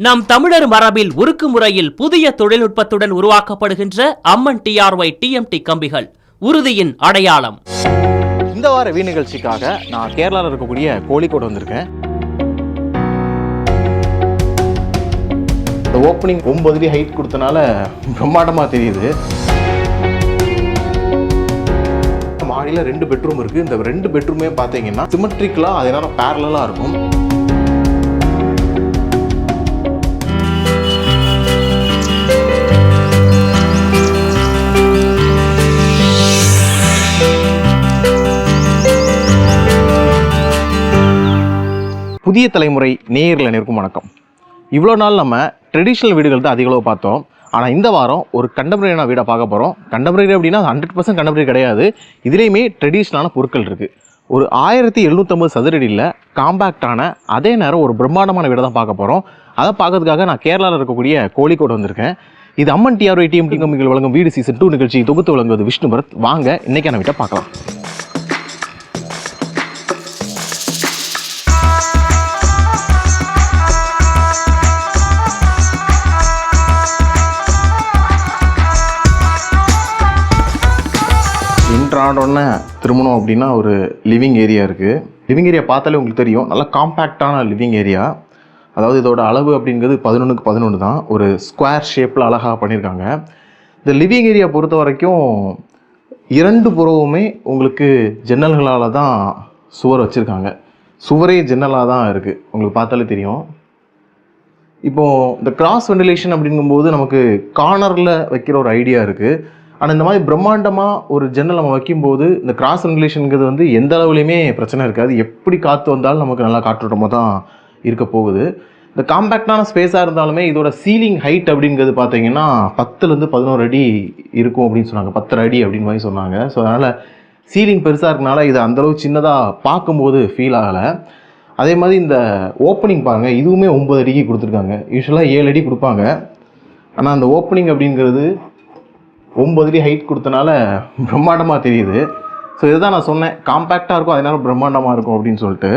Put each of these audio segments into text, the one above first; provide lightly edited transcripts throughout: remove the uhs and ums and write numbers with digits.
நம் தமிழர் மரபில் உருக்கு முறையில் புதிய தொழில்நுட்பத்துடன் உருவாக்கப்படுகின்ற அம்மன் TRY TMT கம்பிகள் உறுதியின் அடையாளம். இந்த வார வீ நிகழ்ச்சிக்காக நான் கேரளாவில் இருக்கக்கூடிய கோழிக்கோடு வந்திருக்கேன். இந்த ஓப்பனிங் 9 அடி ஹைட் கொடுத்தனால பிரம்மாண்டமாக தெரியுது. மாடியில் 2 பெட்ரூம் இருக்குது. இந்த 2 பெட்ரூமே பார்த்தீங்கன்னா சிமெட்ரிக்கலாக அது என்னன்னா பேரலாக இருக்கும். புதிய தலைமுறை நேயர்கள் அனைவருக்கும் வணக்கம். இவ்வளோ நாள் நம்ம ட்ரெடிஷ்னல் வீடுகள் தான் அதிகளவு பார்த்தோம். ஆனால் இந்த வாரம் ஒரு கண்டெம்பரரியான வீடை பார்க்க போகிறோம். கண்டெம்பரரி அப்படின்னா 100% கண்டெம்பரரி கிடையாது. இதுலேயுமே ட்ரெடிஷ்னலான பொருட்கள் இருக்குது. ஒரு 1750 சதுரடியில் காம்பேக்டான அதே நேரம் ஒரு பிரம்மாண்டமான வீடை தான் பார்க்க போகிறோம். அதை பார்க்கறதுக்காக நான் கேரளாவில் இருக்கக்கூடிய கோழிக்கோடு வந்திருக்கேன். இது அம்மன் TRY TMT கம்பிகள் வழங்கும் வீடு சீசன் 2 நிகழ்ச்சி தொகுத்து வழங்குவது விஷ்ணு பரத். வாங்க இன்னைக்கான வீட்டை பார்க்கலாம். ஆனோடனே திருமணம் அப்படின்னா ஒரு லிவிங் ஏரியா இருக்குது. லிவிங் ஏரியா பார்த்தாலே உங்களுக்கு தெரியும், நல்லா காம்பேக்டான லிவிங் ஏரியா. அதாவது இதோட அளவு அப்படிங்கிறது 11x11 தான். ஒரு ஸ்கொயர் ஷேப்பில் அழகாக பண்ணியிருக்காங்க. இந்த லிவிங் ஏரியா பொறுத்த வரைக்கும் 2 புறவுமே உங்களுக்கு ஜன்னல்களால் தான் சுவர் வச்சுருக்காங்க. சுவரே ஜன்னலாக தான் இருக்குது, உங்களுக்கு பார்த்தாலே தெரியும். இப்போது இந்த கிராஸ் வெண்டிலேஷன் அப்படிங்கும்போது நமக்கு கார்னரில் வைக்கிற ஒரு ஐடியா இருக்குது. ஆனால் இந்த மாதிரி பிரம்மாண்டமாக ஒரு ஜன்னல் நம்ம வைக்கும்போது இந்த கிராஸ் வென்டிலேஷனுங்கிறது வந்து எந்த அளவுலையுமே பிரச்சனை இருக்காது. எப்படி காற்று வந்தாலும் நமக்கு நல்லா காற்றோட்டமாக தான் இருக்க போகுது. இந்த காம்பேக்டான ஸ்பேஸாக இருந்தாலுமே இதோட சீலிங் ஹைட் அப்படிங்கிறது பார்த்தீங்கன்னா 10லேருந்து 11 அடி இருக்கும் அப்படின்னு சொன்னாங்க. 10 அடி அப்படின்னு மாதிரி சொன்னாங்க. ஸோ அதனால் சீலிங் பெருசாக இருக்கனால இது அந்தளவு சின்னதாக பார்க்கும்போது ஃபீல் ஆகலை. அதே மாதிரி இந்த ஓப்பனிங் பாருங்கள், இதுவுமே 9 அடிக்கு கொடுத்துருக்காங்க. யூஸ்வலாக 7 அடி கொடுப்பாங்க. ஆனால் அந்த ஓப்பனிங் அப்படிங்கிறது 9 அடி ஹைட் கொடுத்தனால பிரம்மாண்டமாக தெரியுது. ஸோ இதுதான் நான் சொன்னேன், காம்பேக்டாக இருக்கும் அதனால பிரம்மாண்டமாக இருக்கும் அப்படின்னு சொல்லிட்டு.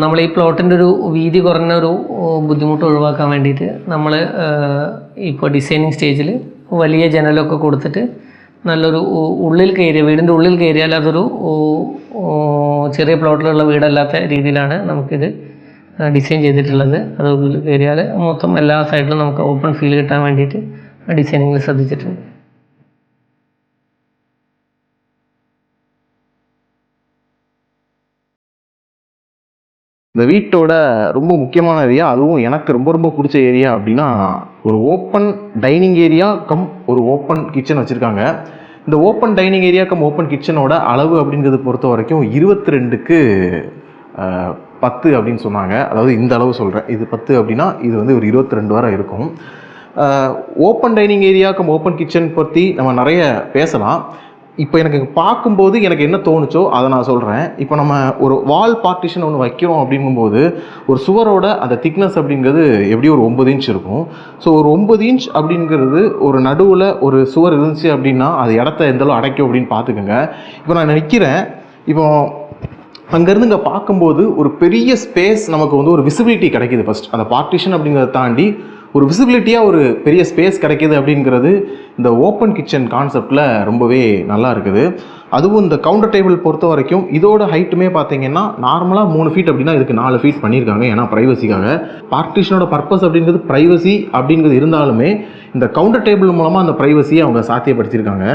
നമ്മൾ ഈ പ്ലോട്ടിൻ്റെ ഒരു വീതി കുറഞ്ഞ ഒരു ബുദ്ധിമുട്ട് ഒഴിവാക്കാൻ വേണ്ടിയിട്ട് നമ്മൾ ഇപ്പോൾ ഡിസൈനിങ് സ്റ്റേജിൽ വലിയ ജനലൊക്കെ കൊടുത്തിട്ട് നല്ലൊരു ഉള്ളിൽ കയറിയ വീടിൻ്റെ ഉള്ളിൽ കയറിയാൽ അതൊരു ചെറിയ പ്ലോട്ടിലുള്ള വീടല്ലാത്ത രീതിയിലാണ് നമുക്കിത് ഡിസൈൻ ചെയ്തിട്ടുള്ളത്. അത് ഉള്ളിൽ കയറിയാൽ മൊത്തം എല്ലാ സൈഡിലും നമുക്ക് ഓപ്പൺ ഫീൽ കിട്ടാൻ വേണ്ടിയിട്ട് ഡിസൈനിങ്ങിൽ ശ്രദ്ധിച്ചിട്ടുണ്ട്. இந்த வீட்டோட ரொம்ப முக்கியமான ஏரியா, அதுவும் எனக்கு ரொம்ப ரொம்ப பிடிச்ச ஏரியா அப்படின்னா ஒரு ஓப்பன் டைனிங் ஏரியா கம் ஒரு ஓப்பன் கிச்சன் வச்சுருக்காங்க. இந்த open dining area cum open கிச்சனோட அளவு அப்படிங்கிறது பொறுத்த வரைக்கும் 22க்கு 10 அப்படின்னு சொன்னாங்க. அதாவது இந்த அளவு சொல்கிறேன், இது 10 அப்படின்னா இது வந்து ஒரு 22 வரை இருக்கும். Open dining area cum open kitchen பற்றி நம்ம நிறைய பேசலாம். இப்போ எனக்கு பார்க்கும்போது எனக்கு என்ன தோணுச்சோ அதை நான் சொல்கிறேன். இப்போ நம்ம ஒரு வால் பார்ட்டிஷன் ஒன்று வைக்கிறோம் அப்படிங்கும்போது ஒரு சுவரோட அந்த திக்னஸ் அப்படிங்கிறது எப்படியும் ஒரு 9 இன்ச் இருக்கும். ஸோ ஒரு 9 இன்ச் அப்படிங்கிறது ஒரு நடுவில் ஒரு சுவர் இருந்துச்சு அப்படின்னா அது இடத்த எந்தளவு அடைக்கும் அப்படின்னு பார்த்துக்கோங்க. இப்போ நான் நிற்கிறேன், இப்போ அங்கேருந்து இங்கே பார்க்கும்போது ஒரு பெரிய ஸ்பேஸ் நமக்கு வந்து ஒரு விசிபிலிட்டி கிடைக்கிது. ஃபஸ்ட் அந்த பார்ட்டிஷன் அப்படிங்கிறத தாண்டி ஒரு விசிபிலிட்டியாக ஒரு பெரிய ஸ்பேஸ் கிடைக்கிது அப்படிங்கிறது இந்த ஓப்பன் கிச்சன் கான்செப்டில் ரொம்பவே நல்லா இருக்குது. அதுவும் இந்த கவுண்டர் டேபிள் பொறுத்த வரைக்கும் இதோட ஹைட்டுமே பார்த்தீங்கன்னா நார்மலாக 3 ஃபீட் அப்படின்னா இதுக்கு 4 ஃபீட் பண்ணியிருக்காங்க. ஏன்னா ப்ரைவசிக்காக. பார்ட்டிஷனோட பர்பஸ் அப்படிங்கிறது ப்ரைவசி அப்படிங்கிறது இருந்தாலுமே இந்த கவுண்டர் டேபிள் மூலமாக அந்த ப்ரைவசியை அவங்க சாத்தியப்படுத்தியிருக்காங்க.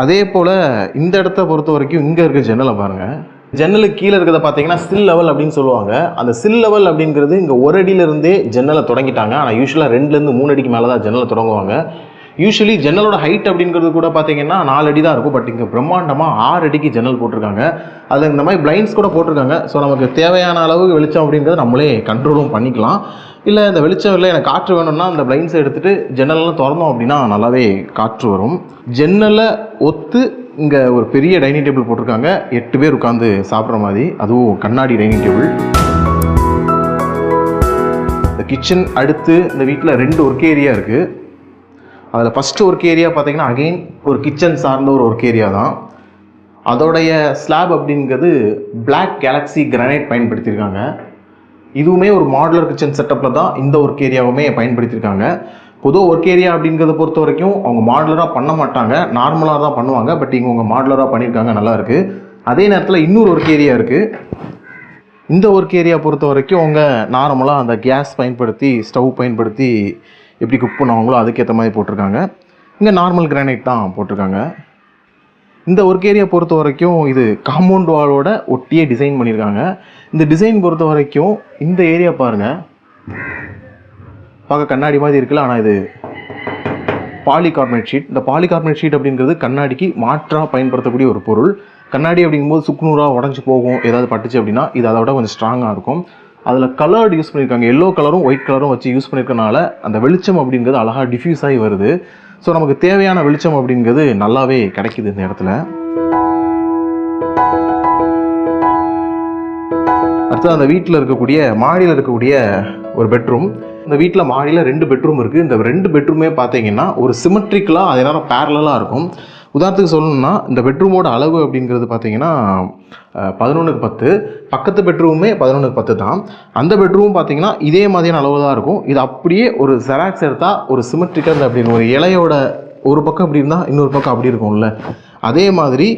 அதே போல் இந்த இடத்த பொறுத்த வரைக்கும் இங்கே இருக்க ஜன்னலை பாருங்கள். ஜன்னலுக்கு கீழே இருக்கிறத பார்த்தீங்கன்னா சில் லெவல் அப்படின்னு சொல்லுவாங்க. அந்த சில் லெவல் அப்படிங்கிறது இங்கே 1 அடியிலேருந்தே ஜன்னலை தொடங்கிட்டாங்க. ஆனால் யூஸ்வலாக 2லேருந்து 3 அடிக்கு மேலே தான் ஜன்னலை தொடங்குவாங்க. யூஸ்வலி ஜன்னலோட ஹைட் அப்படிங்கிறது கூட பார்த்தீங்கன்னா 4 அடி தான் இருக்கும். பட் இங்கே பிரம்மாண்டமாக 6 அடிக்கு ஜன்னல் போட்டிருக்காங்க. அதில் இந்த மாதிரி பிளைண்ட்ஸ் கூட போட்டிருக்காங்க. ஸோ நமக்கு தேவையான அளவுக்கு வெளிச்சம் அப்படிங்கிறது நம்மளே கண்ட்ரோலும் பண்ணிக்கலாம். இல்லை இந்த வெளிச்சம் இல்லை எனக்கு காற்று வேணும்னா அந்த பிளைண்ட்ஸை எடுத்துகிட்டு ஜன்னல்லாம் திறந்தோம் அப்படின்னா நல்லாவே காற்று வரும். ஜன்னலை ஒத்து இங்கே ஒரு பெரிய டைனிங் டேபிள் போட்டிருக்காங்க. 8 பேர் உட்காந்து சாப்பிட்ற மாதிரி, அதுவும் கண்ணாடி டைனிங் டேபிள். இந்த கிச்சன் அடுத்து இந்த வீட்டில் 2 ஒர்க் ஏரியா இருக்குது. அதில் ஃபஸ்ட்டு ஒர்க் ஏரியா பார்த்தீங்கன்னா அகெயின் ஒரு கிச்சன் சார்ந்த ஒரு ஒர்க் ஏரியா தான். அதோடைய ஸ்லாப் அப்படிங்கிறது பிளாக் கேலக்ஸி கிரானைட் பயன்படுத்தியிருக்காங்க. இதுவுமே ஒரு மாடுலர் கிச்சன் செட்டப்பில் தான் இந்த ஒர்க் ஏரியாவுமே பயன்படுத்தியிருக்காங்க. பொதுவாக ஒர்க் ஏரியா அப்படிங்கிறத பொறுத்த வரைக்கும் அவங்க மாடுலராக பண்ண மாட்டாங்க, நார்மலாக தான் பண்ணுவாங்க. பட் இங்கே அவங்க மாடுலராக பண்ணியிருக்காங்க, நல்லாயிருக்கு. அதே நேரத்தில் இன்னொரு ஒர்க் ஏரியா இருக்குது. இந்த ஒர்க் ஏரியா பொறுத்த வரைக்கும் அவங்க நார்மலாக அந்த கேஸ் பயன்படுத்தி ஸ்டவ் பயன்படுத்தி எப்படி குக் பண்ணுவாங்களோ அதுக்கேற்ற மாதிரி போட்டிருக்காங்க. இங்கே நார்மல் கிரானைட் தான் போட்டிருக்காங்க. இந்த ஒர்க் ஏரியா பொறுத்த வரைக்கும் இது காம்பவுண்ட் வாலோட ஒட்டியே டிசைன் பண்ணியிருக்காங்க. இந்த டிசைன் பொறுத்த வரைக்கும் இந்த ஏரியா பாருங்கள், பார்க்க கண்ணாடி மாதிரி இருக்குல்ல, ஆனால் இது பாலிகார்பனேட் ஷீட். இந்த பாலிகார்பனேட் ஷீட் அப்படிங்கிறது கண்ணாடிக்கு மாற்றாக பயன்படுத்தக்கூடிய ஒரு பொருள். கண்ணாடி அப்படிங்கும்போது சுக்குநூறாக உடஞ்சி போகும், ஏதாவது பட்டுச்சு அப்படின்னா. இது அதை விட கொஞ்சம் ஸ்ட்ராங்காக இருக்கும். அதில் கலர்டு யூஸ் பண்ணியிருக்காங்க, எல்லோ கலரும் ஒயிட் கலரும் வச்சு யூஸ் பண்ணியிருக்கனால அந்த வெளிச்சம் அப்படிங்கிறது அழகாக டிஃப்யூஸ் ஆகி வருது. ஸோ நமக்கு தேவையான வெளிச்சம் அப்படிங்கிறது நல்லாவே கிடைக்குது இந்த இடத்துல. அடுத்தது அந்த வீட்டில் இருக்கக்கூடிய மாடியில் இருக்கக்கூடிய ஒரு பெட்ரூம். இந்த வீட்டில் மாடியில் 2 பெட்ரூம் இருக்குது. இந்த 2 பெட்ரூமே பார்த்தீங்கன்னா ஒரு சிமெட்ரிக்கலாக அதே நேரம் பேரலாக இருக்கும். உதாரணத்துக்கு சொல்லணும்னா இந்த பெட்ரூமோட அளவு அப்படிங்கிறது பார்த்தீங்கன்னா 11:10. பக்கத்து பெட்ரூமே 11:10 தான். அந்த பெட்ரூம் பார்த்தீங்கன்னா இதே மாதிரியான அளவு தான் இருக்கும். இது அப்படியே ஒரு ஜெராக்ஸ் எடுத்தால் ஒரு சிமெட்ரிக்கல் அப்படின்னு ஒரு இலையோட ஒரு பக்கம் இப்படி இருந்தால் இன்னொரு பக்கம் அப்படி இருக்கும்ல, அதே மாதிரி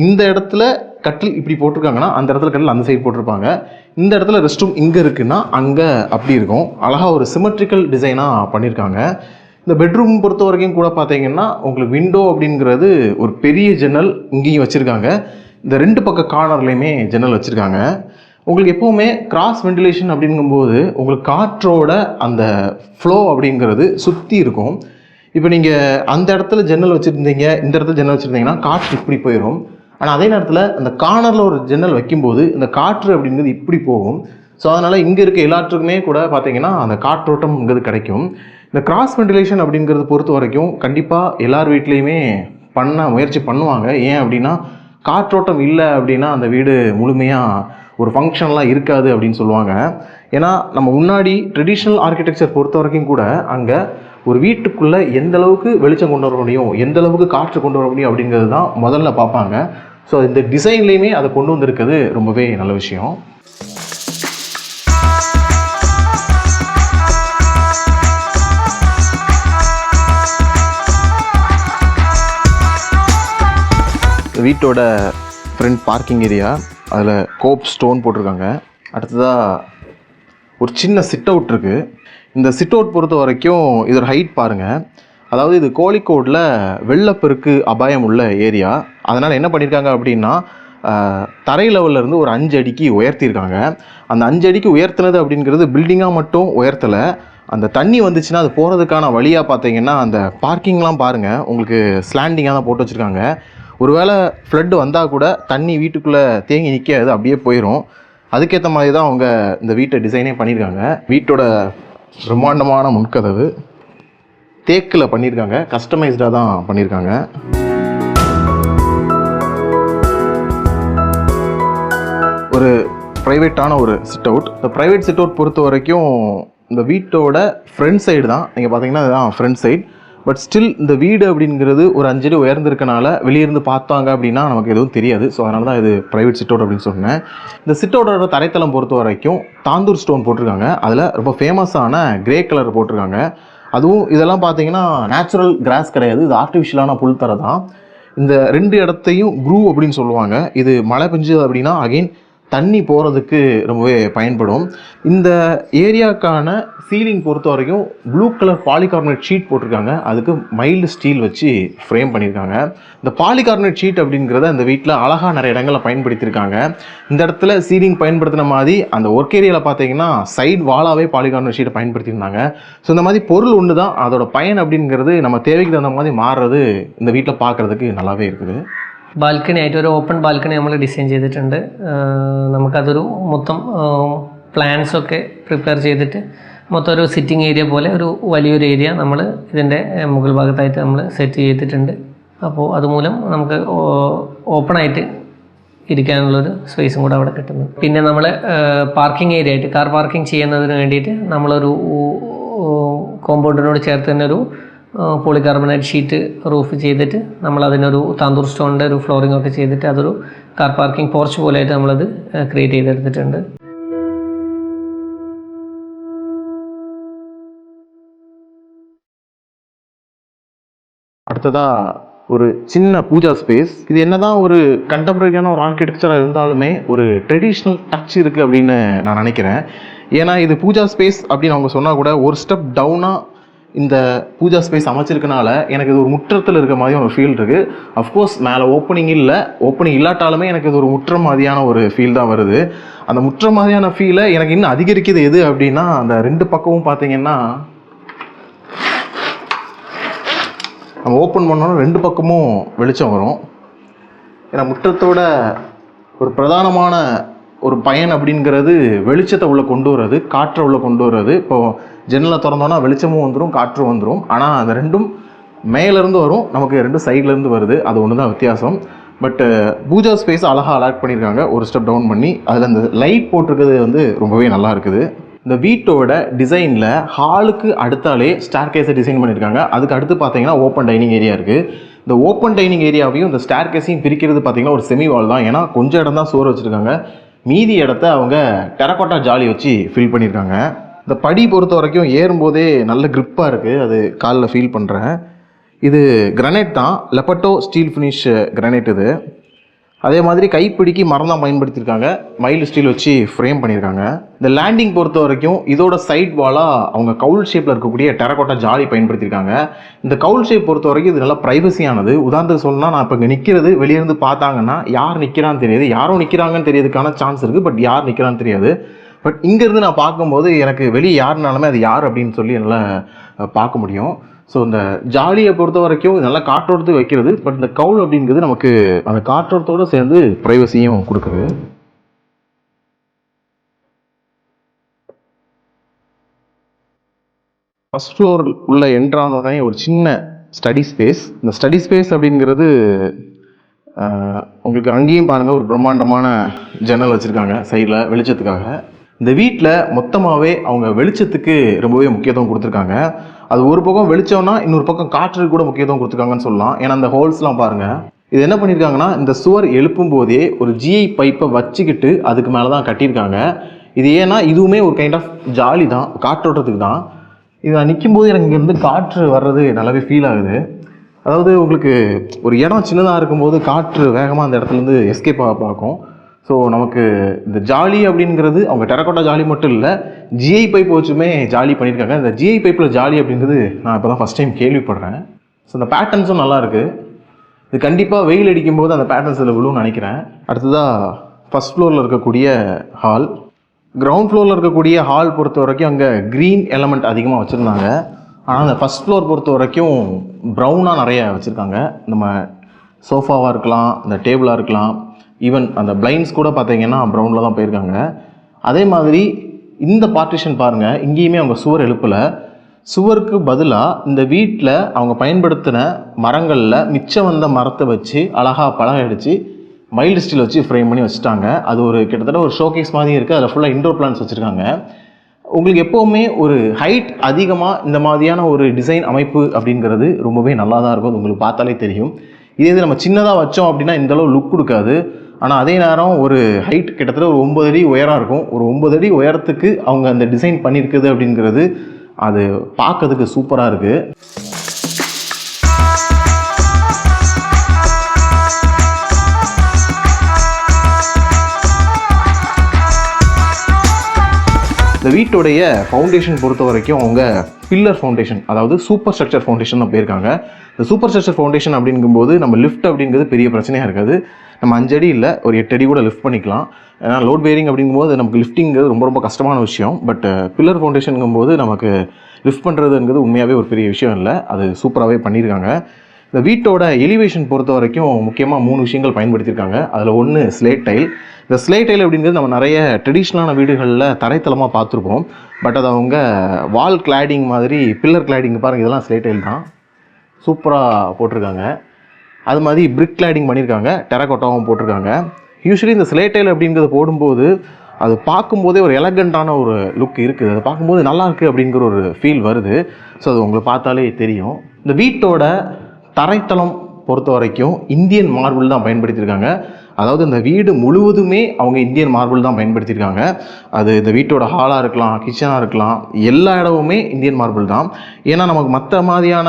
இந்த இடத்துல கட்டில் இப்படி போட்டிருக்காங்கன்னா அந்த இடத்துல கட்டில் அந்த சைடு போட்டிருப்பாங்க. இந்த இடத்துல ரெஸ்ட் ரூம் இங்கே இருக்குன்னா அங்கே அப்படி இருக்கும். அழகாக ஒரு சிமெட்ரிக்கல் டிசைனாக பண்ணியிருக்காங்க. இந்த பெட்ரூம் பொறுத்த வரைக்கும் கூட பார்த்தீங்கன்னா உங்களுக்கு விண்டோ அப்படிங்கிறது ஒரு பெரிய ஜன்னல் இங்கேயும் வச்சுருக்காங்க. இந்த 2 பக்க கார்னர்லேயுமே ஜன்னல் வச்சுருக்காங்க. உங்களுக்கு எப்போவுமே கிராஸ் வென்டிலேஷன் அப்படிங்கும்போது உங்களுக்கு காற்றோட அந்த ஃப்ளோ அப்படிங்கிறது சுற்றி இருக்கும். இப்போ நீங்கள் அந்த இடத்துல ஜன்னல் வச்சுருந்தீங்க, இந்த இடத்துல ஜன்னல் வச்சுருந்தீங்கன்னா காற்று இப்படி போயிடும். ஆனால் அதே நேரத்தில் அந்த கார்னரில் ஒரு ஜன்னல் வைக்கும்போது இந்த காற்று அப்படிங்கிறது இப்படி போகும். ஸோ அதனால் இங்கே இருக்க எல்லாத்துக்குமே கூட பார்த்தீங்கன்னா அந்த காற்றோட்டம்ங்கிறது கிடைக்கும். இந்த கிராஸ் வென்டிலேஷன் அப்படிங்கிறது பொறுத்த வரைக்கும் கண்டிப்பாக எல்லார் வீட்லேயுமே பண்ண முயற்சி பண்ணுவாங்க. ஏன் அப்படின்னா காற்றோட்டம் இல்லை அப்படின்னா அந்த வீடு முழுமையாக ஒரு ஃபங்க்ஷன்லாம் இருக்காது அப்படின்னு சொல்லுவாங்க. ஏன்னா நம்ம முன்னாடி ட்ரெடிஷ்னல் ஆர்கிடெக்சர் பொறுத்த வரைக்கும் கூட அங்கே ஒரு வீட்டுக்குள்ளே எந்த அளவுக்கு வெளிச்சம் கொண்டு வர முடியும், எந்த அளவுக்கு காற்று கொண்டு வர முடியும் அப்படிங்கிறது தான் முதல்ல பார்ப்பாங்க. ஸோ இந்த டிசைன்லேயுமே அதை கொண்டு வந்திருக்கிறது ரொம்பவே நல்ல விஷயம். வீட்டோட ஃப்ரண்ட் பார்க்கிங் ஏரியா, அதில் கோப் ஸ்டோன் போட்டிருக்காங்க. அடுத்ததாக ஒரு சின்ன சிட் அவுட் இருக்குது. இந்த சிட் அவுட் பொறுத்த வரைக்கும் இதோட ஹைட் பாருங்கள். அதாவது இது கோழிக்கோடில் வெள்ளப்பெருக்கு அபாயம் உள்ள ஏரியா. அதனால் என்ன பண்ணியிருக்காங்க அப்படின்னா தரை லெவல்லேருந்து ஒரு 5 அடிக்கு உயர்த்தியிருக்காங்க. அந்த 5 அடிக்கு உயர்த்தினது அப்படிங்கிறது பில்டிங்காக மட்டும் உயர்த்தலை. அந்த தண்ணி வந்துச்சுன்னா அது போகிறதுக்கான வழியாக பார்த்தீங்கன்னா அந்த பார்க்கிங்லாம் பாருங்கள், உங்களுக்கு ஸ்லாண்டிங்காக தான் போட்டு வச்சுருக்காங்க. ஒருவேளை ஃப்ளட் வந்தால் கூட தண்ணி வீட்டுக்குள்ளே தேங்கி நிற்காது, அப்படியே போயிடும். அதுக்கேற்ற மாதிரி தான் அவங்க இந்த வீட்டை டிசைனே பண்ணியிருக்காங்க. வீட்டோட பிரம்மாண்டமான முன்கதவு தேக்கில் பண்ணியிருக்காங்க, கஸ்டமைஸ்டாக தான் பண்ணியிருக்காங்க. ஒரு ப்ரைவேட்டான ஒரு சிட் அவுட். இந்த ப்ரைவேட் சிட் அவுட் பொறுத்த வரைக்கும் இந்த வீட்டோட ஃப்ரண்ட் சைடு தான் நீங்கள் பார்த்தீங்கன்னா இதுதான் ஃப்ரண்ட் சைடு. பட் ஸ்டில் இந்த வீடு அப்படிங்கிறது ஒரு 5 அடி உயர்ந்திருக்கனால வெளியிருந்து பார்த்தாங்க அப்படின்னா நமக்கு எதுவும் தெரியாது. ஸோ அதனால தான் இது ப்ரைவேட் சிட் அவுட் அப்படின்னு சொன்னேன். இந்த சிட் அவுட்டோட தரைத்தளம் பொறுத்த வரைக்கும் தாந்தூர் ஸ்டோன் போட்டிருக்காங்க. அதில் ரொம்ப ஃபேமஸான கிரே கலர் போட்டிருக்காங்க. அதுவும் இதெல்லாம் பார்த்தீங்கன்னா நேச்சுரல் கிராஸ் கிடையாது, இது ஆர்டிஃபிஷியலான புல் தரை தான். இந்த 2 இடத்தையும் க்ரூ அப்படின்னு சொல்லுவாங்க. இது மழை பெஞ்சது அப்படின்னா அகெயின் தண்ணி போகிறதுக்கு ரொம்பவே பயன்படும். இந்த ஏரியாவுக்கான சீலிங் பொறுத்த வரைக்கும் ப்ளூ கலர் பாலிகார்பனேட் ஷீட் போட்டிருக்காங்க. அதுக்கு மைல்டு ஸ்டீல் வச்சு ஃப்ரேம் பண்ணியிருக்காங்க. இந்த பாலிகார்பனேட் ஷீட் அப்படிங்கிறத இந்த வீட்டில் அழகாக நிறைய இடங்களில் பயன்படுத்தியிருக்காங்க. இந்த இடத்துல சீலிங் பயன்படுத்தின மாதிரி அந்த ஒர்க் ஏரியாவில் பார்த்தீங்கன்னா சைடு வாலாகவே பாலிகார்பனேட் ஷீட்டை பயன்படுத்தியிருந்தாங்க. ஸோ இந்த மாதிரி பொருள் ஒன்று தான், அதோட பயன் அப்படிங்கிறது நம்ம தேவைக்கு தகுந்த மாதிரி மாறுறது இந்த வீட்டில் பார்க்குறதுக்கு നല്ലவே இருக்குது. ബാൽക്കണി ആയിട്ട് ഒരു ഓപ്പൺ ബാൽക്കണി നമ്മൾ ഡിസൈൻ ചെയ്തിട്ടുണ്ട്. നമുക്കതൊരു മൊത്തം പ്ലാൻസൊക്കെ പ്രിപ്പയർ ചെയ്തിട്ട് മൊത്തം ഒരു സിറ്റിംഗ് ഏരിയ പോലെ ഒരു വലിയൊരു ഏരിയ നമ്മൾ ഇതിൻ്റെ മുകൾ ഭാഗത്തായിട്ട് നമ്മൾ സെറ്റ് ചെയ്തിട്ടുണ്ട്. അപ്പോൾ അതുമൂലം നമുക്ക് ഓപ്പണായിട്ട് ഇരിക്കാനുള്ളൊരു സ്പേസും കൂടെ അവിടെ കിട്ടുന്നു. പിന്നെ നമ്മൾ പാർക്കിംഗ് ഏരിയ ആയിട്ട് കാർ പാർക്കിംഗ് ചെയ്യുന്നതിന് വേണ്ടിയിട്ട് നമ്മളൊരു കോമ്പൗണ്ടിനോട് ചേർത്ത് തന്നെ ഒരു പോളികാർബണേറ്റ് ഷീറ്റ് റൂഫ് ചെയ്തിട്ട് നമ്മളതിനൊരു താന്തൂർ സ്റ്റോണിൻ്റെ ഒരു ഫ്ലോറിംഗ് ഒക്കെ ചെയ്തിട്ട് അതൊരു കാർ പാർക്കിംഗ് പോർച്ച് പോലെയായിട്ട് നമ്മളത് ക്രിയേറ്റ് ചെയ്തെടുത്തിട്ടുണ്ട്. அடுத்ததாக ஒரு சின்ன பூஜா ஸ்பேஸ். இது என்னதான் ஒரு கண்டெம்பரரியான ஒரு ஆர்கிடெக்சராக இருந்தாலுமே ஒரு ட்ரெடிஷ்னல் டச் இருக்குது அப்படின்னு நான் நினைக்கிறேன். ஏன்னா இது பூஜா ஸ்பேஸ் அப்படின்னு அவங்க சொன்னால் கூட ஒரு ஸ்டெப் டவுனாக இந்த பூஜா ஸ்பேஸ் அமைச்சிருக்கனால எனக்கு இது ஒரு முற்றத்தில் இருக்க மாதிரி ஒரு ஃபீல் இருக்குது. அஃப்கோர்ஸ் மேலே ஓப்பனிங் இல்லாட்டாலுமே எனக்கு இது ஒரு முற்றம் மாதிரியான ஒரு ஃபீல் தான் வருது. அந்த முற்றம் மாதிரியான ஃபீலை எனக்கு இன்னும் அதிகரிக்குது எது அப்படின்னா, அந்த 2 பக்கமும் பார்த்தீங்கன்னா நம்ம ஓப்பன் பண்ணோன்னா 2 பக்கமும் வெளிச்சம் வரும். ஏன்னா முற்றத்தோட ஒரு பிரதானமான ஒரு பயன் அப்படிங்கிறது வெளிச்சத்தை உள்ளே கொண்டு வர்றது, காற்றை உள்ளே கொண்டு வர்றது. இப்போது ஜன்னலை திறந்தோன்னா வெளிச்சமும் வந்துடும், காற்றும் வந்துடும். ஆனால் அந்த 2ம் மேலேருந்து வரும், நமக்கு 2 சைட்லேருந்து வருது. அது ஒன்று தான் வித்தியாசம். பட்டு பூஜா ஸ்பேஸ் அழகாக அலாட் பண்ணியிருக்காங்க ஒரு ஸ்டெப் டவுன் பண்ணி. அதில் அந்த லைட் போட்டிருக்கிறது வந்து ரொம்பவே நல்லா இருக்குது. இந்த வீட்டோட டிசைனில் ஹாலுக்கு அடுத்தாலே ஸ்டேர் கேஸை டிசைன் பண்ணியிருக்காங்க. அதுக்கு அடுத்து பார்த்தீங்கன்னா ஓப்பன் டைனிங் ஏரியா இருக்குது. இந்த ஓப்பன் டைனிங் ஏரியாவையும் இந்த ஸ்டேர் கேஸையும் பிரிக்கிறது பார்த்தீங்கன்னா ஒரு செமி வால் தான். ஏன்னா கொஞ்சம் இடம் தான் சோறு வச்சுருக்காங்க, மீதி இடத்த அவங்க டெரகோட்டா ஜாலி வச்சு ஃபில் பண்ணியிருக்காங்க. இந்த படி பொறுத்த வரைக்கும் ஏறும்போதே நல்ல கிரிப்பாக இருக்குது, அது காலில் ஃபீல் பண்ணுறேன். இது கிரானைட் தான், லெப்பட்டோ ஸ்டீல் ஃபினிஷ் கிரானைட் இது. அதே மாதிரி கைப்பிடிக்கு மரம் தான் பயன்படுத்தியிருக்காங்க, மைல்டு ஸ்டீல் வச்சு ஃப்ரேம் பண்ணியிருக்காங்க. இந்த லேண்டிங் பொறுத்த வரைக்கும் இதோட சைட் வாலாக அவங்க கவுல் ஷேப்பில் இருக்கக்கூடிய டெரகோட்டா ஜாலி பயன்படுத்தியிருக்காங்க. இந்த கவுல் ஷேப் பொறுத்த வரைக்கும் இது நல்லா ப்ரைவசியானது. உதாரணத்துக்கு சொல்லணும்னா, நான் இப்போ இங்கே நிற்கிறது வெளியிருந்து பார்த்தாங்கன்னா யார் நிற்கிறான்னு தெரியாது, யாரும் நிற்கிறாங்கன்னு தெரியறதுக்கான சான்ஸ் இருக்குது, பட் யார் நிற்கிறான்னு தெரியாது. பட் இங்கேருந்து நான் பார்க்கும்போது எனக்கு வெளியே யாருனாலுமே அது யார் அப்படின்னு சொல்லி என்னால் பார்க்க முடியும். ஸோ இந்த ஜாலியை பொறுத்த வரைக்கும் நல்லா காற்றோட்டத்துக்கு வைக்கிறது, பட் இந்த கவுல் அப்படிங்கிறது நமக்கு அந்த காற்றோட்டத்தோடு சேர்ந்து ப்ரைவசியும் கொடுக்குது. ஃபர்ஸ்ட் ஃப்ளோர் உள்ள என்ட்ரானோடனே ஒரு சின்ன ஸ்டடி ஸ்பேஸ். இந்த ஸ்டடி ஸ்பேஸ் அப்படிங்கிறது உங்களுக்கு அங்கேயும் பாருங்கள் ஒரு பிரம்மாண்டமான ஜன்னல் வச்சுருக்காங்க சைடில் வெளிச்சத்துக்காக. இந்த வீட்டில் மொத்தமாகவே அவங்க வெளிச்சத்துக்கு ரொம்பவே முக்கியத்துவம் கொடுத்துருக்காங்க. அது ஒரு பக்கம் வெளிச்சம்னா இன்னொரு பக்கம் காற்றுக்கு கூட முக்கியத்துவம் கொடுத்துருக்காங்கன்னு சொல்லலாம். ஏன்னா அந்த ஹோல்ஸ்லாம் பாருங்கள். இது என்ன பண்ணியிருக்காங்கன்னா, இந்த சுவர் எழுப்பும் போதே ஒரு ஜிஐ பைப்பை வச்சுக்கிட்டு அதுக்கு மேலே தான் கட்டியிருக்காங்க. இது ஏன்னா இதுவுமே ஒரு கைண்ட் ஆஃப் ஜாலி தான், காற்றோட்டத்துக்கு தான். இது நிற்கும் போது எனக்கு இங்கேருந்து காற்று வர்றது நல்லாவே ஃபீல் ஆகுது. அதாவது உங்களுக்கு ஒரு இடம் சின்னதாக இருக்கும்போது காற்று வேகமாக அந்த இடத்துலேருந்து எஸ்கேப் ஆக பார்க்கும். ஸோ நமக்கு இந்த ஜாலி அப்படிங்கிறது அவங்க டெரகோட்டா ஜாலி மட்டும் இல்லை, ஜிஐ பைப் வச்சுமே ஜாலி பண்ணியிருக்காங்க. இந்த ஜிஐ பைப்பில் ஜாலி அப்படிங்கிறது நான் இப்போ தான் ஃபஸ்ட் டைம் கேள்விப்படுறேன். ஸோ இந்த பேட்டர்ன்ஸும் நல்லாயிருக்கு. இது கண்டிப்பாக வெயில் அடிக்கும்போது அந்த பேட்டர்ன்ஸ் இதில் விழுன்னு நினைக்கிறேன். அடுத்ததாக ஃபஸ்ட் ஃப்ளோரில் இருக்கக்கூடிய ஹால். கிரவுண்ட் ஃப்ளோரில் இருக்கக்கூடிய ஹால் பொறுத்த வரைக்கும் அங்கே க்ரீன் எலமெண்ட் அதிகமாக வச்சுருந்தாங்க. ஆனால் அந்த ஃபஸ்ட் ஃப்ளோர் பொறுத்த வரைக்கும் ப்ரௌனாக நிறைய வச்சுருக்காங்க. நம்ம சோஃபாவாக இருக்கலாம், இந்த டேபிளாக இருக்கலாம், ஈவன் அந்த பிளைண்ட்ஸ் கூட பார்த்தீங்கன்னா ப்ரௌனில் தான் போயிருக்காங்க. அதே மாதிரி இந்த பார்ட்டிஷன் பாருங்கள், இங்கேயுமே அவங்க சுவர் எழுப்பலை. சுவருக்கு பதிலாக இந்த வீட்டில் அவங்க பயன்படுத்தின மரங்களில் மிச்சம் வந்த மரத்தை வச்சு அழகாக பலகை அடித்து மைல்டு ஸ்டீல் வச்சு ஃப்ரேம் பண்ணி வச்சுட்டாங்க. அது ஒரு கிட்டத்தட்ட ஒரு ஷோகேஸ் மாதிரி இருக்குது. அதில் ஃபுல்லாக இன்டோர் பிளான்ஸ் வச்சுருக்காங்க. உங்களுக்கு எப்போவுமே ஒரு ஹைட் அதிகமாக இந்த மாதிரியான ஒரு டிசைன் அமைப்பு அப்படிங்கிறது ரொம்பவே நல்லா தான் இருக்கும். அது உங்களுக்கு பார்த்தாலே தெரியும். இதே இது நம்ம சின்னதாக வச்சோம் அப்படின்னா இந்தளவு லுக் கொடுக்காது. ஆனால் அதே நேரம் ஒரு ஹைட் கிட்டத்தட்ட ஒரு 9 அடி உயரம் இருக்கும். ஒரு 9 அடி உயரத்துக்கு அவங்க அந்த டிசைன் பண்ணியிருக்குது அப்படிங்கிறது அது பார்க்கறதுக்கு சூப்பராக இருக்குது. இந்த வீட்டுடைய ஃபவுண்டேஷன் பொறுத்த வரைக்கும் அவங்க பில்லர் ஃபவுண்டேஷன், அதாவது சூப்பர் ஸ்ட்ரக்சர் ஃபவுண்டேஷன் போயிருக்காங்க. இந்த சூப்பர் ஸ்ட்ரக்சர் ஃபவுண்டேஷன் அப்படிங்கும்போது நம்ம லிஃப்ட் அப்படிங்கிறது பெரிய பிரச்சனையாக இருக்காது. நம்ம 5 அடி இல்லை, ஒரு 8 அடி கூட லிஃப்ட் பண்ணிக்கலாம். ஏன்னா லோட் பேரிங் அப்படிங்கும்போது நமக்கு லிஃப்டிங்கிறது ரொம்ப ரொம்ப கஷ்டமான விஷயம். பட் பில்லர் ஃபவுண்டேஷனுங்கும்போது நமக்கு லிஃப்ட் பண்ணுறதுங்கிறது உண்மையாகவே ஒரு பெரிய விஷயம் இல்லை, அது சூப்பராகவே பண்ணியிருக்காங்க. இந்த வீட்டோட எலிவேஷன் பொறுத்த வரைக்கும் முக்கியமாக 3 விஷயங்கள் பயன்படுத்தியிருக்காங்க. அதில் ஒன்று ஸ்லேட் டைல். இந்த ஸ்லேட் டைல் அப்படிங்கிறது நம்ம நிறைய ட்ரெடிஷ்னலான வீடுகளில் தரைத்தளமாக பார்த்துருப்போம். பட் அது அவங்க வால் கிளாடிங் மாதிரி பில்லர் கிளாடிங் பாருங்கள், இதெல்லாம் ஸ்லேட் டைல் தான், சூப்பராக போட்டிருக்காங்க. அது மாதிரி பிரிக் கிளாடிங் பண்ணியிருக்காங்க, டெரகோட்டாவும் போட்டிருக்காங்க. யூஸ்வலி இந்த ஸ்லேட் டைல் அப்படிங்கிறது போடும்போது அது பார்க்கும்போதே ஒரு எலகண்டான ஒரு லுக் இருக்குது. அதை பார்க்கும்போது நல்லாயிருக்கு அப்படிங்கிற ஒரு ஃபீல் வருது. ஸோ அது உங்களுக்கு பார்த்தாலே தெரியும். இந்த வீட்டோட தரைத்தளம் பொறுத்த வரைக்கும் இந்தியன் மார்பிள் தான் பயன்படுத்தியிருக்காங்க. அதாவது இந்த வீடு முழுவதுமே அவங்க இந்தியன் மார்பிள் தான் பயன்படுத்தியிருக்காங்க. அது இந்த வீட்டோட ஹாலாக இருக்கலாம், கிச்சனாக இருக்கலாம், எல்லா இடமுமே இந்தியன் மார்பிள் தான். ஏன்னா நமக்கு மற்ற மாதிரியான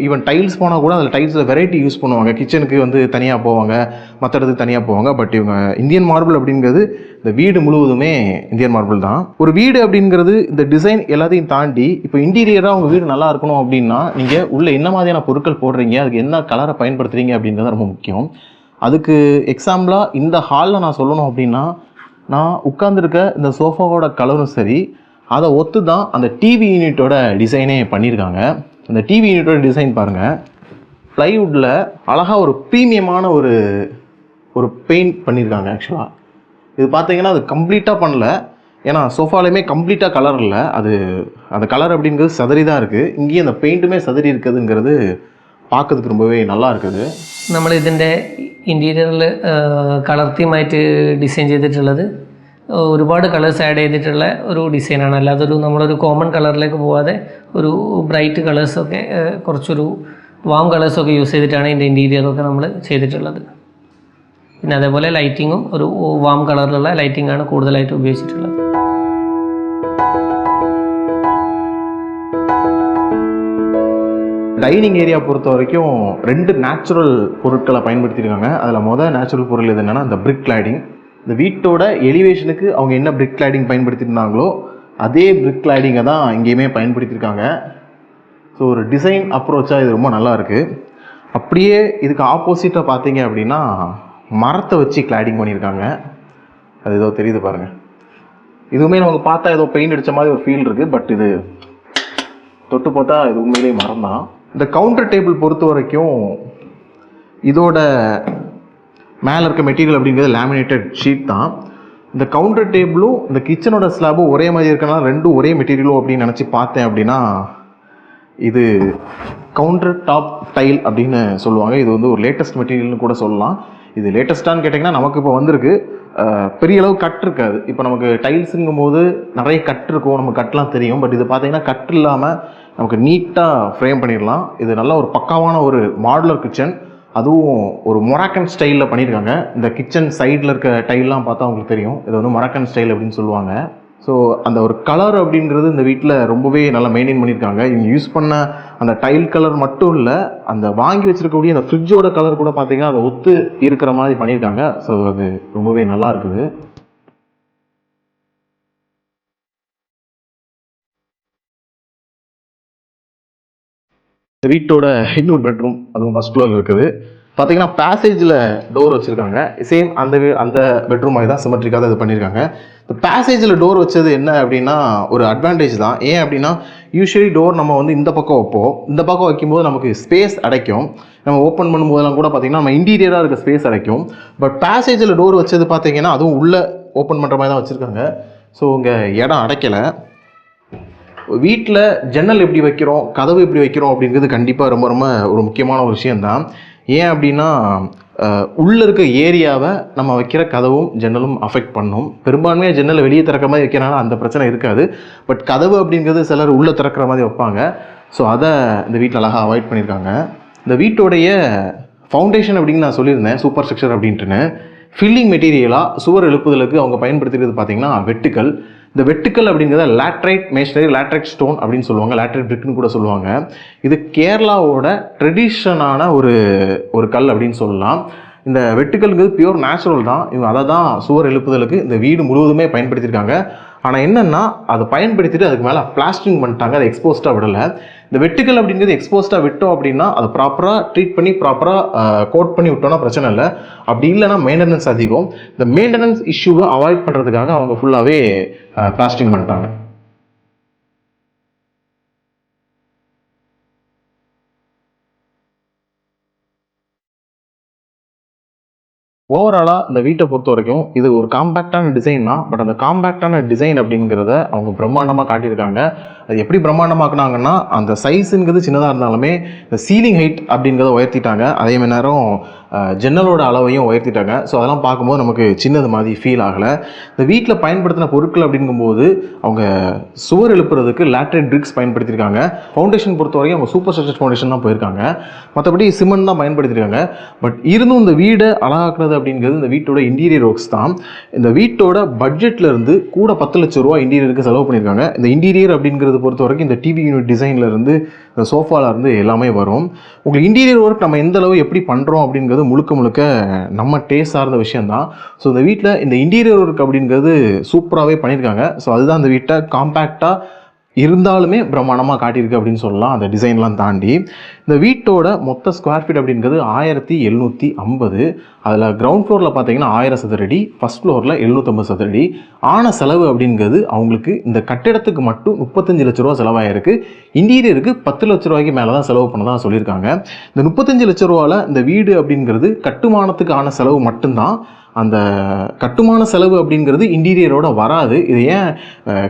ஈவன் டைல்ஸ் போனால் கூட அதில் டைல்ஸில் வெரைட்டி யூஸ் பண்ணுவாங்க. கிச்சனுக்கு வந்து தனியாக போவாங்க, மற்ற இடத்துக்கு தனியாக போவாங்க. பட் இவங்க இந்தியன் மார்பிள் அப்படிங்கிறது இந்த வீடு முழுவதுமே இந்தியன் மார்பிள் தான். ஒரு வீடு அப்படிங்கிறது இந்த டிசைன் எல்லாத்தையும் தாண்டி இப்போ இன்டீரியராக உங்கள் வீடு நல்லா இருக்கணும் அப்படின்னா நீங்கள் உள்ள என்ன மாதிரியான பொருட்கள் போடுறீங்க, அதுக்கு என்ன கலரை பயன்படுத்துறீங்க அப்படிங்கிறது ரொம்ப முக்கியம். அதுக்கு எக்ஸாம்பிளாக இந்த ஹாலில் நான் சொல்லணும் அப்படின்னா, நான் உட்கார்ந்துருக்க இந்த சோஃபாவோட கலரும் சரி, அதை ஒத்து தான் அந்த டிவி யூனிட்டோட டிசைனே பண்ணியிருக்காங்க. அந்த டிவி யூனிட்டோட டிசைன் பாருங்கள், ப்ளைவுட்டில் அழகாக ஒரு ப்ரீமியமான ஒரு பெயிண்ட் பண்ணியிருக்காங்க. ஆக்சுவலாக இது பார்த்தீங்கன்னா அது கம்ப்ளீட்டாக பண்ணல, ஏன்னா சோஃபாலையுமே கம்ப்ளீட்டாக கலர் இல்லை, அது அந்த கலர் அப்படிங்கிறது சதறி தான் இருக்குது. இங்கேயும் அந்த பெயிண்ட்டுமே சதறி இருக்குதுங்கிறது பார்க்கறதுக்கு ரொம்பவே நல்லா இருக்குது. നമ്മൾ ഇതിൻ്റെ ഇൻറ്റീരിയറിൽ കളർ തീമായിട്ട് ഡിസൈൻ ചെയ്തിട്ടുള്ളത് ഒരുപാട് കളേഴ്സ് ആഡ് ചെയ്തിട്ടുള്ള ഒരു ഡിസൈനാണ്. അല്ലാതെ നമ്മളൊരു കോമൺ കളറിലേക്ക് പോവാതെ ഒരു ബ്രൈറ്റ് കളേഴ്സൊക്കെ കുറച്ചൊരു വാം കളേഴ്സൊക്കെ യൂസ് ചെയ്തിട്ടാണ് ഇതിൻ്റെ ഇൻറ്റീരിയറൊക്കെ നമ്മൾ ചെയ്തിട്ടുള്ളത്. പിന്നെ അതേപോലെ ലൈറ്റിങ്ങും ഒരു വാം കളറിലുള്ള ലൈറ്റിംഗാണ് കൂടുതലായിട്ട് ഉപയോഗിച്ചിട്ടുള്ളത്. டைனிங் ஏரியா பொறுத்த வரைக்கும் 2 நேச்சுரல் பொருட்களை பயன்படுத்தியிருக்காங்க. அதில் நேச்சுரல் பொருள் எது என்னென்னா இந்த பிரிக் கிளாடிங். இந்த வீட்டோட எலிவேஷனுக்கு அவங்க என்ன பிரிக் கிளாடிங் பயன்படுத்தியிருந்தாங்களோ அதே பிரிக் கிளாடிங்கை தான் இங்கேயுமே பயன்படுத்தியிருக்காங்க. ஸோ ஒரு டிசைன் அப்ரோச்சாக இது ரொம்ப நல்லா இருக்குது. அப்படியே இதுக்கு ஆப்போசிட்டாக பார்த்தீங்க அப்படின்னா மரத்தை வச்சு கிளாடிங் பண்ணியிருக்காங்க. அது ஏதோ தெரியுது பாருங்கள், இதுவுமே நமக்கு பார்த்தா ஏதோ பெயிண்ட் அடித்த மாதிரி ஒரு ஃபீல் இருக்குது. பட் இது தொட்டு பார்த்தா இது உண்மையிலேயே மரம் தான். இந்த கவுண்டர் டேபிள் பொறுத்த வரைக்கும் இதோட மேலே இருக்க மெட்டீரியல் அப்படிங்கிறது லேமினேட்டட் ஷீட் தான். இந்த கவுண்டர் டேபிளும் இந்த கிச்சனோட ஸ்லாபும் ஒரே மாதிரி இருக்கனால ரெண்டும் ஒரே மெட்டீரியலும் அப்படின்னு நினச்சி பார்த்தேன் அப்படின்னா இது கவுண்டர் டாப் டைல் அப்படின்னு சொல்லுவாங்க. இது வந்து ஒரு லேட்டஸ்ட் மெட்டீரியல்னு கூட சொல்லலாம். இது லேட்டஸ்ட்டான்னு கேட்டிங்கன்னா நமக்கு இப்போ வந்திருக்கு. பெரிய அளவு கட் இருக்காது. இப்போ நமக்கு டைல்ஸுங்கும் போது நிறைய கட் இருக்கும், நமக்கு கட்லாம் தெரியும். பட் இது பார்த்தீங்கன்னா கட் இல்லாமல் நமக்கு நீட்டாக ஃப்ரேம் பண்ணிடலாம். இது நல்ல ஒரு பக்காவான ஒரு மாடுலர் கிச்சன், அதுவும் ஒரு மொராக்கன் ஸ்டைலில் பண்ணியிருக்காங்க. இந்த கிச்சன் சைடில் இருக்க டைல்லாம் பார்த்தா உங்களுக்கு தெரியும், இது வந்து மொராக்கன் ஸ்டைல் அப்படின்னு சொல்லுவாங்க. ஸோ அந்த ஒரு கலர் அப்படிங்கிறது இந்த வீட்டில் ரொம்பவே நல்லா மெயின்டைன் பண்ணியிருக்காங்க. இவங்க யூஸ் பண்ண அந்த டைல் கலர் மட்டும் இல்லை, அந்த வாங்கி வச்சுருக்கக்கூடிய அந்த ஃப்ரிட்ஜோட கலர் கூட பார்த்தீங்கன்னா அதை ஒத்து இருக்கிற மாதிரி பண்ணியிருக்காங்க. ஸோ அது ரொம்பவே நல்லா இருக்குது. இந்த வீட்டோட இன்னொரு பெட்ரூம், அதுவும் ஃபர்ஸ்ட் ஃப்ளோர் இருக்குது. பார்த்தீங்கன்னா பேசேஜில் டோர் வச்சுருக்காங்க. சேம் அந்த பெட்ரூம் மாதிரி தான் சிமெட்ரிக்காக தான் இது பண்ணியிருக்காங்க. இந்த பேசேஜில் டோர் வச்சது என்ன அப்படின்னா ஒரு அட்வான்டேஜ் தான். ஏன் அப்படின்னா யூஸ்வலி டோர் நம்ம வந்து இந்த பக்கம் வைப்போம், இந்த பக்கம் வைக்கும்போது நமக்கு ஸ்பேஸ் அடைக்கும். நம்ம ஓப்பன் பண்ணும்போதெல்லாம் கூட பார்த்திங்கன்னா நம்ம இன்டீரியராக இருக்க ஸ்பேஸ் அடைக்கும். பட் பேசேஜில் டோர் வச்சது பார்த்திங்கன்னா அதுவும் உள்ளே ஓப்பன் பண்ணுற மாதிரி தான் வச்சுருக்காங்க. ஸோ இங்கே இடம் அடைக்கலை. வீட்டில் ஜன்னல் எப்படி வைக்கிறோம், கதவு எப்படி வைக்கிறோம் அப்படிங்கிறது கண்டிப்பாக ரொம்ப ரொம்ப ஒரு முக்கியமான ஒரு விஷயந்தான். ஏன் அப்படின்னா உள்ளே இருக்க ஏரியாவை நம்ம வைக்கிற கதவும் ஜன்னலும் அஃபெக்ட் பண்ணும். பெரும்பான்மையாக ஜன்னலை வெளியே திறக்கிற மாதிரி வைக்கிறனால அந்த பிரச்சனை இருக்காது. பட் கதவு அப்படிங்கிறது சிலர் உள்ளே திறக்கிற மாதிரி வைப்பாங்க. ஸோ அதை இந்த வீட்டில் அழகாக அவாய்ட் பண்ணியிருக்காங்க. இந்த வீட்டோடைய ஃபவுண்டேஷன் அப்படின்னு நான் சொல்லியிருந்தேன், சூப்பர் ஸ்ட்ரக்சர் அப்படின்ட்டுன்னு. ஃபில்லிங் மெட்டீரியலாக சுவர் எழுப்புதலுக்கு அவங்க பயன்படுத்துகிறது பார்த்திங்கன்னா வெட்டுக்கல். இந்த வெட்டுக்கல் அப்படிங்கிறத லேட்ரைட் மேஷனரி, லேட்ரைட் ஸ்டோன் அப்படின்னு சொல்லுவாங்க, லேட்ரைட் பிரிக்னு கூட சொல்லுவாங்க. இது கேரளாவோட ட்ரெடிஷனான ஒரு கல் அப்படின்னு சொல்லலாம். இந்த வெட்டுக்கல்ங்கிறது பியூர் நேச்சுரல் தான். இவங்க அதை தான் சுவர் எழுப்புதலுக்கு இந்த வீடு முழுவதுமே பயன்படுத்தியிருக்காங்க. ஆனால் என்னென்னா அதை பயன்படுத்திட்டு அதுக்கு மேலே பிளாஸ்டிங் பண்ணிட்டாங்க, அதை எக்ஸ்போஸ்டாக விடலை. இந்த வெட்டுக்கல் அப்படிங்கிறது எக்ஸ்போஸ்டாக விட்டோம் அப்படின்னா அதை ப்ராப்பராக ட்ரீட் பண்ணி ப்ராப்பராக கோட் பண்ணி விட்டோம்னா பிரச்சனை இல்லை. அப்படி இல்லைனா மெயின்டெனன்ஸ் அதிகம். இந்த மெயின்டெனன்ஸ் இஷ்யூவை அவாய்ட் பண்ணுறதுக்காக அவங்க ஃபுல்லாகவே பிளாஸ்டிங் பண்ணிட்டாங்க. ஓவராலாக இந்த வீட்டை பொறுத்த வரைக்கும் இது ஒரு காம்பேக்டான டிசைன் தான். பட் அந்த காம்பேக்டான டிசைன் அப்படிங்கிறத அவங்க பிரம்மாண்டமாக காட்டியிருக்காங்க. அது எப்படி பிரம்மாண்டமாக்குனாங்கன்னா அந்த சைஸுங்கிறது சின்னதாக இருந்தாலுமே இந்த சீலிங் ஹைட் அப்படிங்கிறத உயர்த்திட்டாங்க. அதே மாதிரி நேரம் ஜன்னலோட அளவையும் உயர்த்திட்டாங்க. ஸோ அதெல்லாம் பார்க்கும்போது நமக்கு சின்னது மாதிரி ஃபீல் ஆகலை. இந்த வீட்டில் பயன்படுத்தின பொருட்கள் அப்படிங்கும்போது அவங்க சுவர் எழுப்புறதுக்கு லேட்ரைட் பிரிக்ஸ் பயன்படுத்தியிருக்காங்க. ஃபவுண்டேஷன் பொறுத்த வரைக்கும் அவங்க சூப்பர் ஸ்ட்ரக்சர் ஃபவுண்டேஷன் தான் போயிருக்காங்க. மற்றபடி சிமெண்ட் தான் பயன்படுத்தியிருக்காங்க. பட் இருந்தும் இந்த வீடை அழகாக்குறது அப்படிங்கிறது இந்த வீட்டோட இன்டீரியர் ஒர்க்ஸ் தான். இந்த வீட்டோட பட்ஜெட்ல இருந்து கூட 10 லட்சம் ரூபா இன்டீரியருக்கு செலவு பண்ணியிருக்காங்க. இந்த இன்டீரியர் அப்படிங்கிறது பொறுத்த வரைக்கும் இந்த டிவி யூனிட் டிசைன்ல இருந்து சோஃபால இருந்து எல்லாமே வரும். உங்களுக்கு இன்டீரியர் ஒர்க் நம்ம எந்த அளவு எப்படி பண்ணுறோம் அப்படிங்கிறது முழுக்க நம்ம டேஸ்ட் சார்ந்த விஷயம் தான். ஸோ இந்த வீட்டில் இந்த இன்டீரியர் ஒர்க் அப்படிங்கிறது சூப்பராகவே பண்ணியிருக்காங்க. ஸோ அதுதான் இந்த வீட்டை காம்பேக்டாக இருந்தாலுமே பிரம்மாண்டமாக காட்டியிருக்கு அப்படின்னு சொல்லலாம். அந்த டிசைன்லாம் தாண்டி இந்த வீட்டோட மொத்த ஸ்கொயர் ஃபீட் அப்படிங்கிறது 1750. அதில் கிரவுண்ட் ஃப்ளோரில் பார்த்தீங்கன்னா 1000 சதுரடி, ஃபஸ்ட் ஃப்ளோரில் 750 சதுரடி. ஆன செலவு அப்படிங்கிறது அவங்களுக்கு இந்த கட்டிடத்துக்கு மட்டும் 35 லட்ச ரூபா செலவாயிருக்கு. இன்டீரியருக்கு 10 லட்ச ரூபாய்க்கு மேலே தான் செலவு பண்ணதான் சொல்லியிருக்காங்க. இந்த 35 லட்ச ரூபாவில் இந்த வீடு அப்படிங்கிறது கட்டுமானத்துக்கு ஆன செலவு மட்டும்தான். அந்த கட்டுமான செலவு அப்படிங்கிறது இன்டீரியரோட வராது. இது ஏன்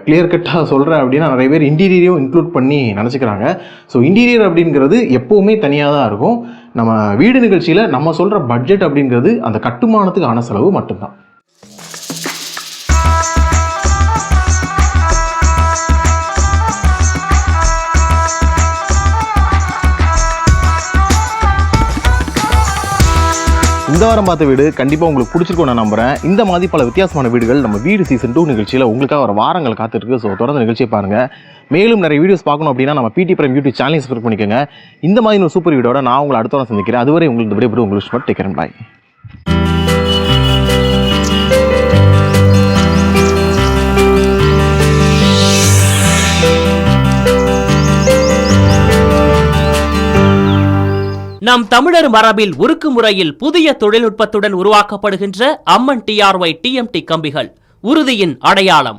கிளியர் கட்டாக சொல்கிறேன் அப்படின்னா, நிறைய பேர் இன்டீரியரையும் இன்க்ளூட் பண்ணி நினச்சிக்கிறாங்க. ஸோ இன்டீரியர் அப்படிங்கிறது எப்போவுமே தனியாக தான் இருக்கும். நம்ம வீடு நிகழ்ச்சியில் நம்ம சொல்கிற பட்ஜெட் அப்படிங்கிறது அந்த கட்டுமானத்துக்கு ஆன செலவு மட்டும்தான். இந்த வாரம் பார்த்த வீடு கண்டிப்பாக உங்களுக்கு பிடிச்சிருக்கும் நான் நம்புறேன். இந்த மாதிரி பல வித்தியாசமான வீடுகள் நம்ம வீடு சீசன் 2 நிகழ்ச்சியில் உங்களுக்காக வர வாரங்கள் காத்துருக்கு. ஸோ தொடர்ந்து நிகழ்ச்சியை பாருங்கள். மேலும் நிறைய வீடியோஸ் பார்க்கணும் அப்படின்னா நம்ம பிடி பிரைம் யூடியூப் சேனல் சப்ஸ்கிரைப் பண்ணிக்கோங்க. இந்த மாதிரி ஒரு சூப்பர் வீடியோட நான் உங்களை அடுத்த வாரம் சந்திக்கிறேன். அதுவரை உங்களுக்கு விடைபெறும் உங்களுக்கு டேக் கேர், பாய். நம் தமிழர் மரபில் உருக்கு முறையில் புதிய தொழில்நுட்பத்துடன் உருவாக்கப்படுகின்ற அம்மன் TRY TMT கம்பிகள் உறுதியின் அடையாளம்.